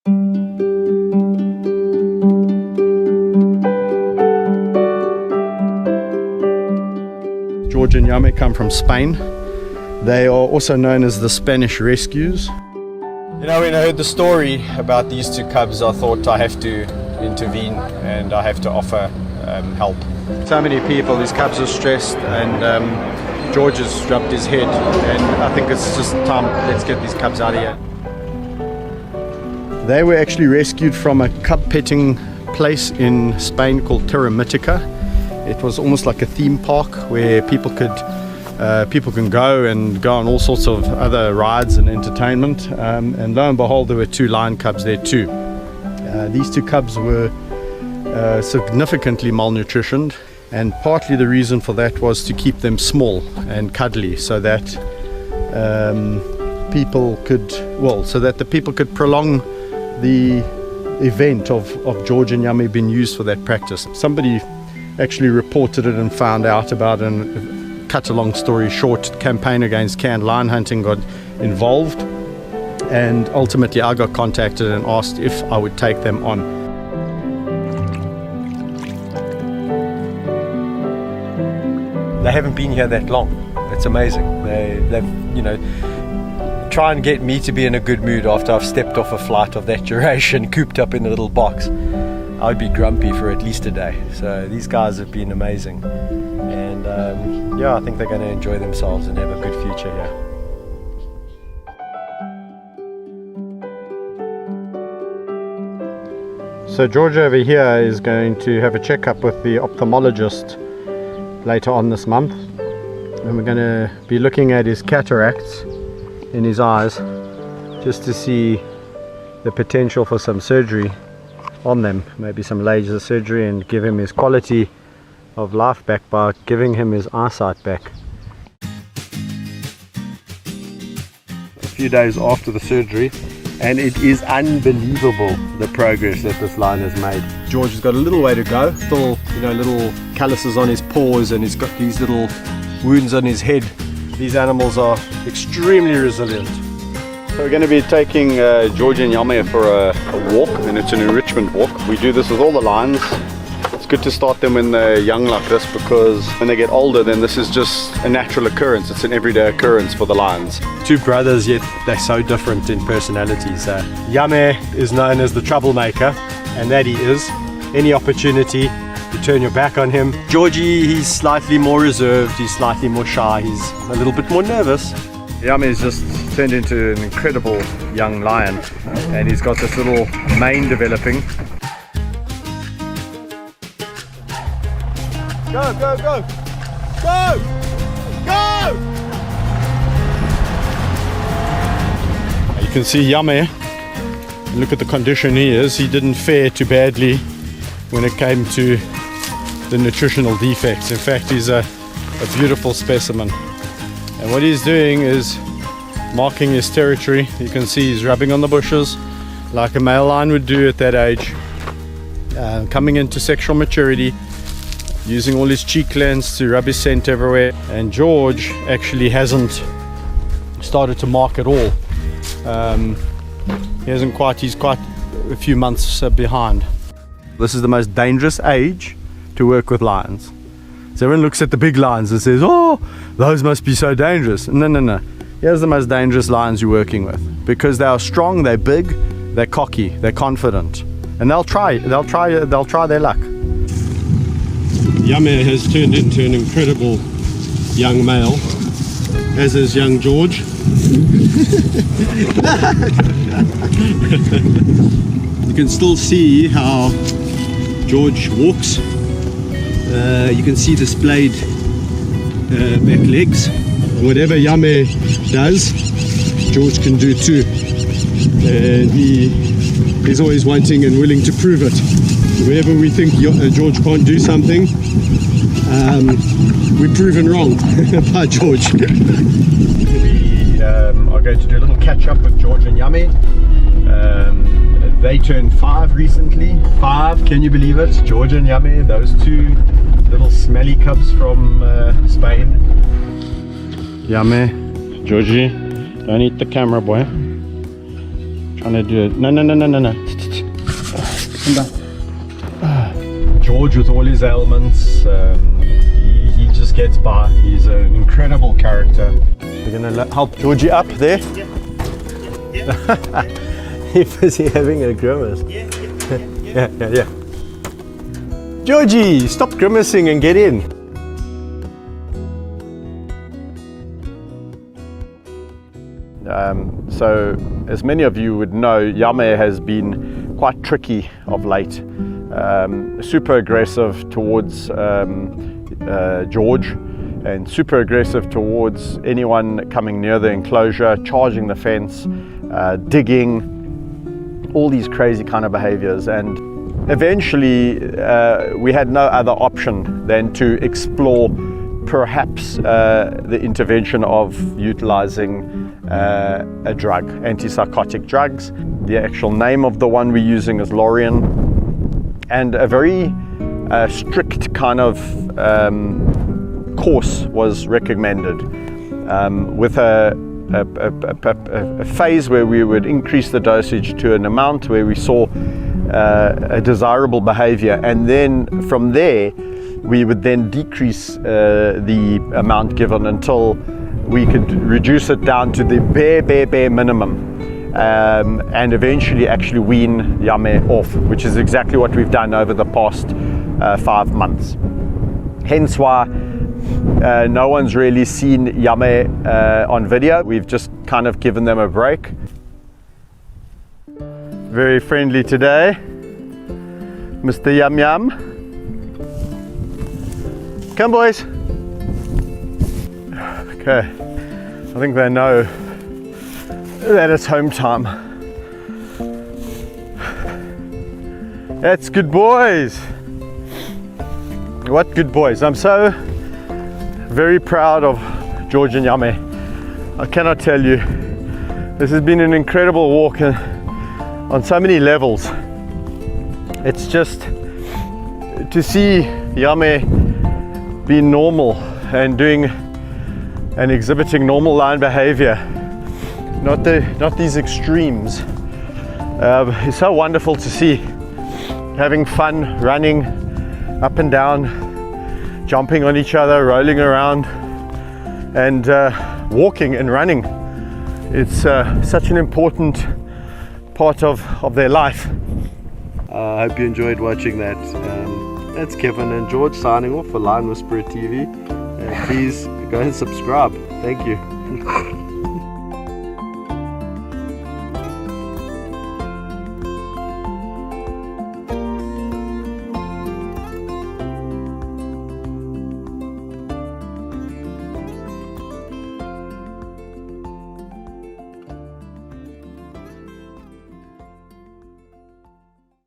George and Jami come from Spain. They are also known as the Spanish Rescues. You know, when I heard the story about these two cubs, I thought I have to intervene and I have to offer help. So many people, these cubs are stressed, and George has rubbed his head, and I think it's just time, let's get these cubs out of here. They were actually rescued from a cub petting place in Spain called Terra Mítica. It was almost like a theme park where people can go on all sorts of other rides and entertainment, and lo and behold, there were two lion cubs there too. These two cubs were significantly malnutritioned, and partly the reason for that was to keep them small and cuddly, so that the people could prolong the event of George and Jami being used for that practice. Somebody actually reported it and found out about it, and cut a long story short, campaign against canned lion hunting got involved, and ultimately I got contacted and asked if I would take them on. They haven't been here that long. It's amazing. They've, you know, try and get me to be in a good mood after I've stepped off a flight of that duration, cooped up in a little box. I'd be grumpy for at least a day. So these guys have been amazing, and yeah, I think they're going to enjoy themselves and have a good future here. So George over here is going to have a checkup with the ophthalmologist later on this month, and we're going to be looking at his cataracts in his eyes just to see the potential for some surgery on them, maybe some laser surgery, and give him his quality of life back by giving him his eyesight back. A few days after the surgery, and it is unbelievable the progress that this lion has made. George has got a little way to go, still, you know, little calluses on his paws, and he's got these little wounds on his head. These animals are extremely resilient. So we're going to be taking George and Jami for a walk, and it's an enrichment walk. We do this with all the lions. It's good to start them when they're young like this, because when they get older, then this is just a natural occurrence. It's an everyday occurrence for the lions. Two brothers, yet they're so different in personalities. Jami is known as the troublemaker, and that he is. Any opportunity, you turn your back on him. Georgie, he's slightly more reserved, he's slightly more shy, he's a little bit more nervous. Jami has just turned into an incredible young lion, and he's got this little mane developing. Go, go, go! Go! Go! You can see Jami, look at the condition he is. He didn't fare too badly when it came to the nutritional defects. In fact, he's a beautiful specimen. And what he's doing is marking his territory. You can see he's rubbing on the bushes like a male lion would do at that age. Coming into sexual maturity, using all his cheek glands to rub his scent everywhere. And George actually hasn't started to mark at all. He's quite a few months behind. This is the most dangerous age to work with lions. So everyone looks at the big lions and says, oh, those must be so dangerous. No, no, no. Here's the most dangerous lions you're working with, because they are strong, they're big, they're cocky, they're confident, and they'll try their luck. Jami has turned into an incredible young male, as is young George. You can still see how George walks. You can see the splayed back legs. Whatever Jami does, George can do too. And he's always wanting and willing to prove it. Wherever we think George can't do something, we're proven wrong by George. We are going to do a little catch up with George and Jami. They turned 5 recently. 5, can you believe it? George and Jami, those two little smelly cubs from Spain. Jami, Georgie, don't eat the camera, boy. trying to do it. No. Come back. George with all his ailments, he just gets by. He's an incredible character. We're gonna help Georgie up there. He's busy having a grimace. Yeah. Georgie, stop grimacing and get in. So, as many of you would know, Jami has been quite tricky of late. Super aggressive towards George, and super aggressive towards anyone coming near the enclosure, charging the fence, digging, all these crazy kind of behaviors. And eventually we had no other option than to explore perhaps the intervention of utilizing a drug, antipsychotic drugs. The actual name of the one we're using is Lion, and a very strict kind of course was recommended, with a phase where we would increase the dosage to an amount where we saw a desirable behavior, and then from there we would then decrease the amount given until we could reduce it down to the bare minimum, and eventually actually wean Jami off, which is exactly what we've done over the past 5 months. Hence why no one's really seen Jami on video. We've just kind of given them a break. Very friendly today, Mr. Yum Yum. Come boys. Okay, I think they know that it's home time. That's good boys. What good boys. I'm so very proud of George and Jami. I cannot tell you. This has been an incredible walk on so many levels. It's just to see Jami being normal and doing and exhibiting normal line behavior, not these extremes. It's so wonderful to see, having fun, running up and down, jumping on each other, rolling around, and walking and running. It's such an important part of their life. I hope you enjoyed watching that. That's Kevin and George signing off for Lion Whisperer TV. Please go and subscribe. Thank you.